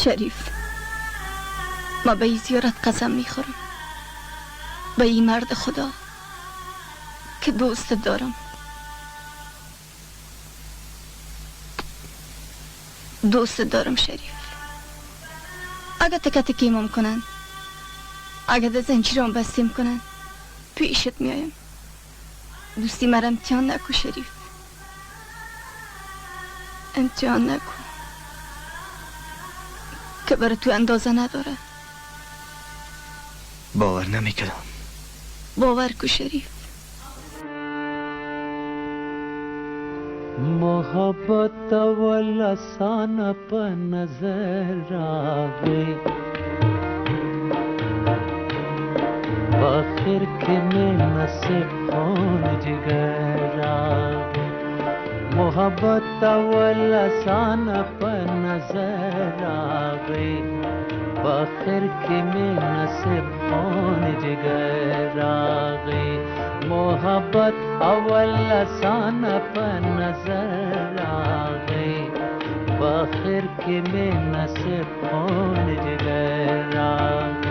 شریف، ما به این زیارت قسم میخورم، به این مرد خدا که دوست دارم. دوست دارم شریف. اگه تکت کیمام کنن، اگه ده زنجیرم بستیم کنن، پیشت میایم. دوستی مرا امتحان نکو شریف، امتحان نکو که برای تو اندازه نداره. باور نمیکنم. باور کو شریف. محبت ولسان په نظر راغی، آخر کې مې نصیب خون جگر راغی. محبت ولسان په نظر راغی، آخر کې مې نصیب خون جگر راغی. محبت اول لسان په نظر راغی، آخر کې مې نصیب خون جگر راغی.